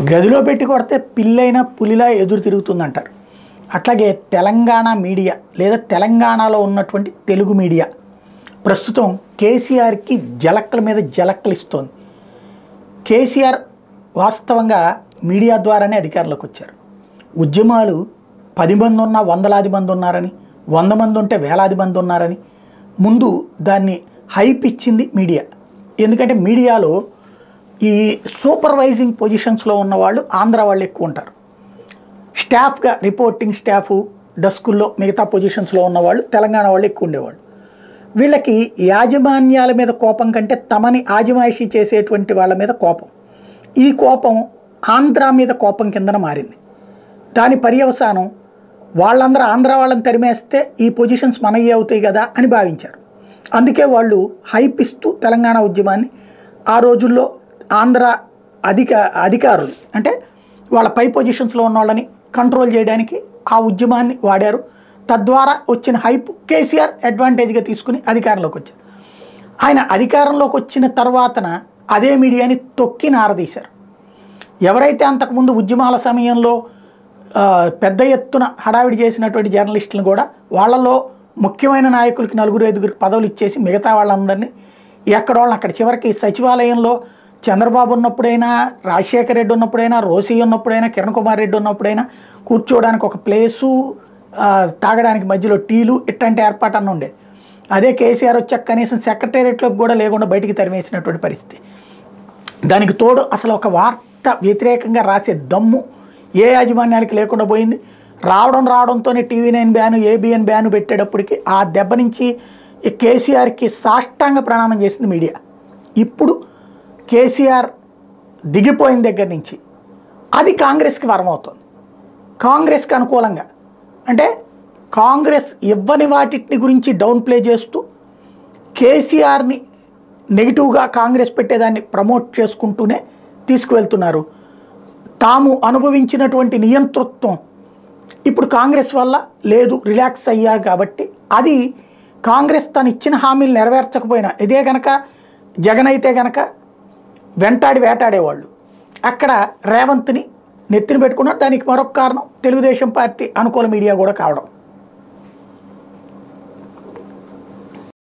గదిలో పెట్టి కొడితే పిల్లైన పులిలా ఎదురు తిరుగుతుందంటారు. అట్లాగే తెలంగాణ మీడియా లేదా తెలంగాణలో ఉన్నటువంటి తెలుగు మీడియా ప్రస్తుతం కేసీఆర్కి జలక్కల మీద జలక్కలు ఇస్తోంది. కేసీఆర్ వాస్తవంగా మీడియా ద్వారానే అధికారంలోకి వచ్చారు. ఉద్యమాలు 10 మంది ఉన్నా వందలాది మంది ఉన్నారని, 100 మంది ఉంటే వేలాది మంది ఉన్నారని ముందు దాన్ని హైప్ ఇచ్చింది మీడియా. ఎందుకంటే మీడియాలో ఈ సూపర్వైజింగ్ పొజిషన్స్లో ఉన్న వాళ్ళు ఆంధ్ర వాళ్ళు ఎక్కువ ఉంటారు. స్టాఫ్గా రిపోర్టింగ్ స్టాఫ్ డెస్కుల్లో మిగతా పొజిషన్స్లో ఉన్నవాళ్ళు తెలంగాణ వాళ్ళు ఎక్కువ ఉండేవాళ్ళు. వీళ్ళకి యాజమాన్యాల మీద కోపం కంటే తమని ఆజమాయిషీ చేసేటువంటి వాళ్ళ మీద కోపం. ఈ కోపం ఆంధ్ర మీద కోపం కిందన మారింది. దాని పర్యవసానం వాళ్ళందరూ ఆంధ్ర వాళ్ళని తరిమేస్తే ఈ పొజిషన్స్ మనయ్యే అవుతాయి కదా అని భావించారు. అందుకే వాళ్ళు హైప్ ఇస్తూ తెలంగాణ ఉద్యమాన్ని ఆ రోజుల్లో ఆంధ్ర అధికారులు అంటే వాళ్ళ పై పొజిషన్స్లో ఉన్న వాళ్ళని కంట్రోల్ చేయడానికి ఆ ఉద్యమాన్ని వాడారు. తద్వారా వచ్చిన హైప్ కేసీఆర్ అడ్వాంటేజ్గా తీసుకుని అధికారంలోకి వచ్చారు. ఆయన అధికారంలోకి వచ్చిన తర్వాతన అదే మీడియాని తొక్కి నారదీశారు. ఎవరైతే అంతకుముందు ఉద్యమాల సమయంలో పెద్ద ఎత్తున హడావిడి చేసినటువంటి జర్నలిస్టులను కూడా వాళ్ళలో ముఖ్యమైన నాయకులకి 4-5 పదవులు ఇచ్చేసి మిగతా వాళ్ళందరినీ ఎక్కడోళ్ళని అక్కడ చివరికి సచివాలయంలో చంద్రబాబు ఉన్నప్పుడైనా, రాజశేఖర రెడ్డి ఉన్నప్పుడైనా, రోసీ ఉన్నప్పుడైనా, కిరణ్ కుమార్ రెడ్డి ఉన్నప్పుడైనా కూర్చోవడానికి ఒక ప్లేసు, తాగడానికి మధ్యలో టీలు ఇట్లాంటి ఏర్పాటన్న ఉండేది. అదే కేసీఆర్ వచ్చాక కనీసం సెక్రటేరియట్లోకి కూడా లేకుండా బయటికి తరిమేసినటువంటి పరిస్థితి. దానికి తోడు అసలు ఒక వార్త వ్యతిరేకంగా రాసే దమ్ము ఏ యాజమాన్యానికి లేకుండా పోయింది. రావడంతోనే TV9 బ్యాను, ABN బ్యాను పెట్టేటప్పటికి ఆ దెబ్బ నుంచి కేసీఆర్కి సాష్టాంగ ప్రణామం చేసింది మీడియా. ఇప్పుడు కేసీఆర్ దిగిపోయిన దగ్గర నుంచి అది కాంగ్రెస్కి వరం అవుతుంది. కాంగ్రెస్కి అనుకూలంగా అంటే కాంగ్రెస్ ఇవ్వని వాటిని గురించి డౌన్ ప్లే చేస్తూ కేసీఆర్ని నెగిటివ్గా కాంగ్రెస్ పెట్టేదాన్ని ప్రమోట్ చేసుకుంటూనే తీసుకువెళ్తున్నారు. తాము అనుభవించినటువంటి నియంతృత్వం ఇప్పుడు కాంగ్రెస్ వల్ల లేదు, రిలాక్స్ అయ్యారు. కాబట్టి అది కాంగ్రెస్ తను ఇచ్చిన హామీలు నెరవేర్చకపోయినా ఇదే కనుక జగన్ అయితే కనుక వెంటాడి వేటాడేవాళ్ళు. అక్కడ రేవంత్ని నెత్తిన పెట్టుకున్నారు. దానికి మరొక కారణం తెలుగుదేశం పార్టీ అనుకూల మీడియా కూడా కావడం.